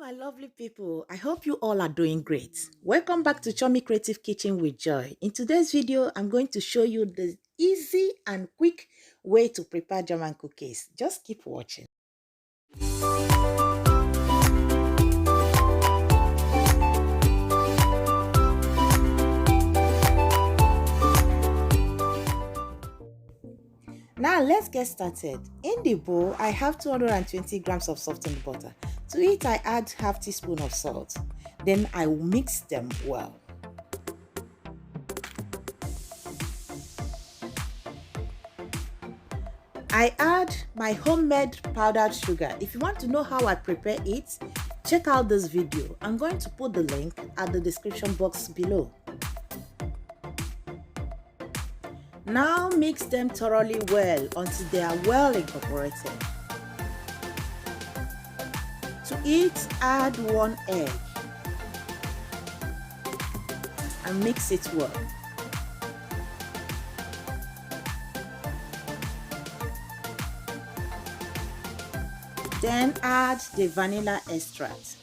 my lovely people. I hope you all are doing great. Welcome back to Chummy Creative Kitchen with Joy. In today's video, I'm going to show you the easy and quick way to prepare German cookies. Just keep watching. Now let's get started. In the bowl, I have 220 grams of softened butter. To it, I add half teaspoon of salt. Then I will mix them well. I add my homemade powdered sugar. If you want to know how I prepare it, check out this video. I'm going to put the link at the description box below. Now mix them thoroughly well until they are well incorporated. To it, add 1 egg and mix it well. Then add the vanilla extract.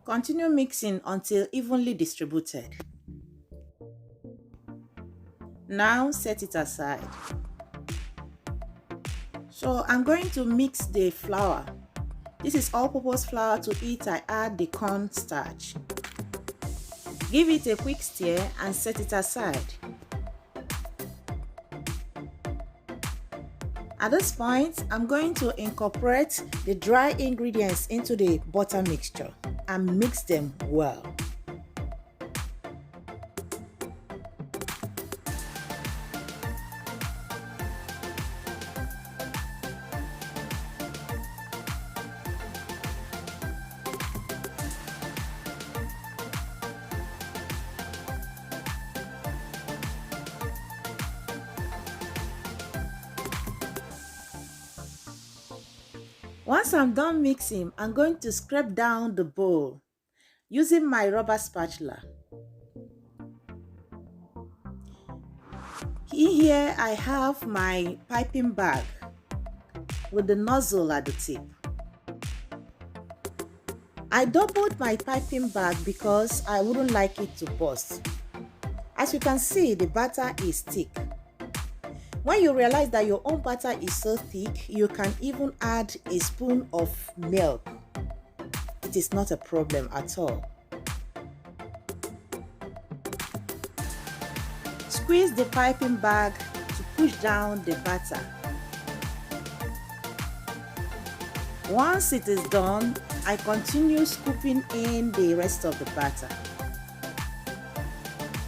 Continue mixing until evenly distributed. Now set it aside. So I'm going to mix the flour. This is all-purpose flour. To it, I add the corn starch. Give it a quick stir and set it aside. At this point, I'm going to incorporate the dry ingredients into the butter mixture and mix them well. Once I'm done mixing, I'm going to scrape down the bowl using my rubber spatula. Here I have my piping bag with the nozzle at the tip. I doubled my piping bag because I wouldn't like it to burst. As you can see, the batter is thick. When you realize that your own batter is so thick, you can even add a spoon of milk. It is not a problem at all. Squeeze the piping bag to push down the batter. Once it is done, I continue scooping in the rest of the batter.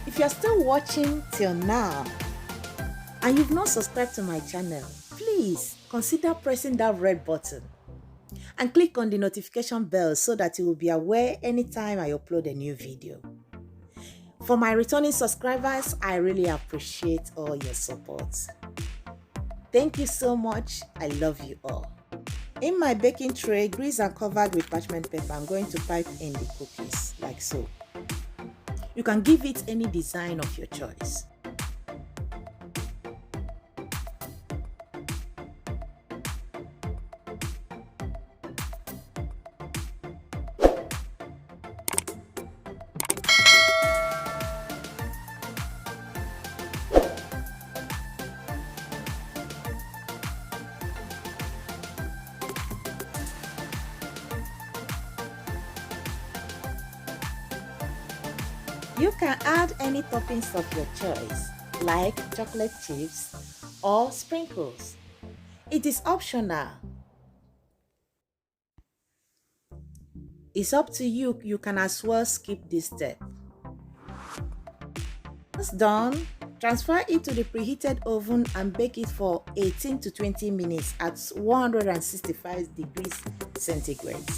If you are still watching till now, and you've not subscribed to my channel, please consider pressing that red button and click on the notification bell so that you will be aware anytime I upload a new video. For my returning subscribers, I really appreciate all your support. Thank you so much. I love you all. In my baking tray, greased and covered with parchment paper, I'm going to pipe in the cookies like so. You can give it any design of your choice. You can add any toppings of your choice, like chocolate chips or sprinkles. It is optional. It's up to you. You can as well skip this step. Once done, transfer it to the preheated oven and bake it for 18 to 20 minutes at 165 degrees centigrade.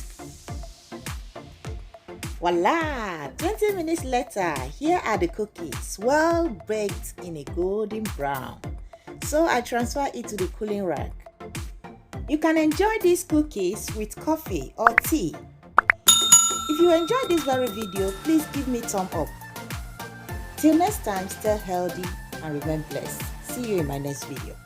Voila! 20 minutes later, here are the cookies, well baked in a golden brown. So I transfer it to the cooling rack. You can enjoy these cookies with coffee or tea. If you enjoyed this very video, please give me a thumb up. Till next time, stay healthy and remain blessed. See you in my next video.